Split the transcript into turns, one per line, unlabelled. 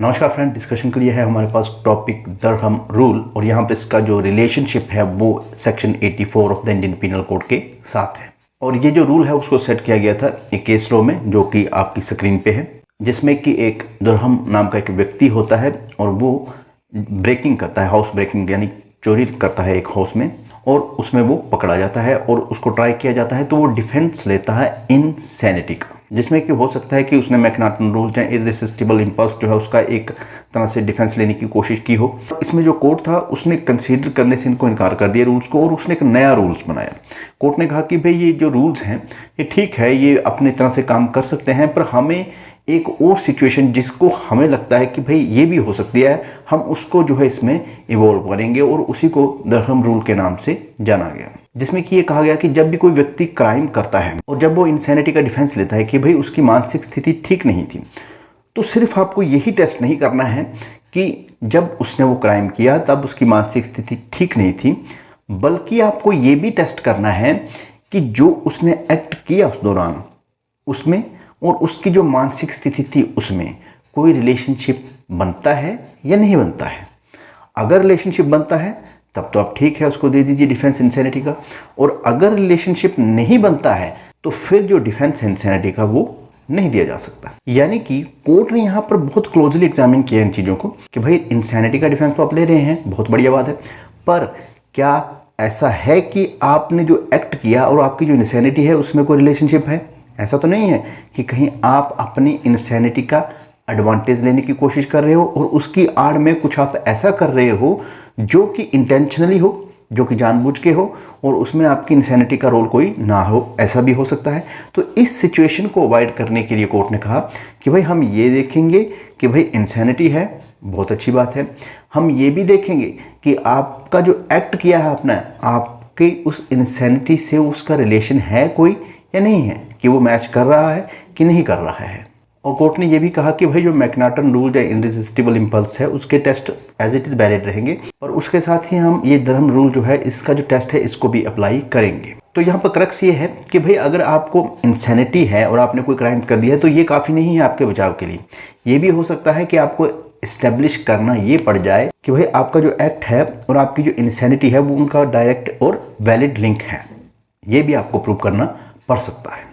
नमस्कार friend, discussion के लिए है हमारे पास टॉपिक दरहम रूल और यहाँ पर इसका जो रिलेशनशिप है वो section 84 of the Indian penal code के साथ है। और ये जो रूल है उसको सेट किया गया था एक केस लॉ में जो कि आपकी स्क्रीन पे है, जिसमें कि एक दरहम नाम का एक व्यक्ति होता है और वो ब्रेकिंग करता है, हाउस ब्रेकिंग यानी चोरी करता है एक हाउस में, और उसमें वो पकड़ा जाता है और उसको ट्राई किया जाता है। तो वो डिफेंस लेता है इनसैनिटी का, जिसमें कि हो सकता है कि उसने मैकनाटन रूल या इररेसिस्टिबल इंपल्स जो है उसका एक तरह से डिफेंस लेने की कोशिश की हो। इसमें जो कोर्ट था उसने कंसीडर करने से इनको इनकार कर दिया रूल्स को, और उसने एक नया रूल्स बनाया। कोर्ट ने कहा कि भाई ये जो रूल्स हैं ये ठीक है, ये अपनी तरह से काम कर सकते हैं, पर हमें एक और सिचुएशन जिसको हमें लगता है कि भाई ये भी हो सकती है, हम उसको जो है इसमें इवॉल्व करेंगे, और उसी को दरहम रूल के नाम से जाना गया। जिसमें कि ये कहा गया कि जब भी कोई व्यक्ति क्राइम करता है और जब वो इंसैनिटी का डिफेंस लेता है कि भाई उसकी मानसिक स्थिति ठीक नहीं थी, तो सिर्फ आपको यही टेस्ट नहीं करना है कि जब उसने वो क्राइम किया तब उसकी मानसिक स्थिति ठीक नहीं थी, बल्कि आपको ये भी टेस्ट करना है कि जो उसने एक्ट किया उस दौरान उसमें और उसकी जो मानसिक स्थिति थी उसमें कोई रिलेशनशिप बनता है या नहीं बनता है। अगर रिलेशनशिप बनता है तब तो आप ठीक है, उसको दे दीजिए डिफेंस इंसैनिटी का, और अगर रिलेशनशिप नहीं बनता है तो फिर जो डिफेंस इंसैनिटी का वो नहीं दिया जा सकता। यानी कि कोर्ट ने यहाँ पर बहुत क्लोजली एग्जामिन किया इन चीज़ों को कि भाई इंसैनिटी का डिफेंस तो आप ले रहे हैं, बहुत बढ़िया बात है, पर क्या ऐसा है कि आपने जो एक्ट किया और आपकी जो इंसैनिटी है उसमें कोई रिलेशनशिप है? ऐसा तो नहीं है कि कहीं आप अपनी इंसैनिटी का एडवांटेज लेने की कोशिश कर रहे हो और उसकी आड़ में कुछ आप ऐसा कर रहे हो जो कि इंटेंशनली हो, जो कि जानबूझ के हो, और उसमें आपकी इंसैनिटी का रोल कोई ना हो, ऐसा भी हो सकता है। तो इस सिचुएशन को अवॉइड करने के लिए कोर्ट ने कहा कि भाई हम ये देखेंगे कि भाई इंसैनिटी है, बहुत अच्छी बात है, हम ये भी देखेंगे कि आपका जो एक्ट किया है अपना, आपके उस इंसैनिटी से उसका रिलेशन है कोई या नहीं है, कि वो मैच कर रहा है कि नहीं कर रहा है। और कोर्ट ने ये भी कहा कि भाई जो मैकनाटन रूल या इररेसिस्टिबल इंपल्स है उसके test as it is valid रहेंगे, और उसके साथ ही हम ये दरहम रूल जो है इसका जो टेस्ट है इसको भी अप्लाई करेंगे। तो यहाँ पर क्रक्स ये है कि भाई अगर आपको इंसैनिटी है और आपने कोई क्राइम कर दिया है तो ये काफ़ी नहीं है आपके बचाव के लिए। ये भी हो सकता है कि आपको इस्टेब्लिश करना ये पड़ जाए कि भाई आपका जो एक्ट है और आपकी जो इंसैनिटी है वो उनका डायरेक्ट और वैलिड लिंक है। ये भी आपको प्रूव करना पड़ सकता है।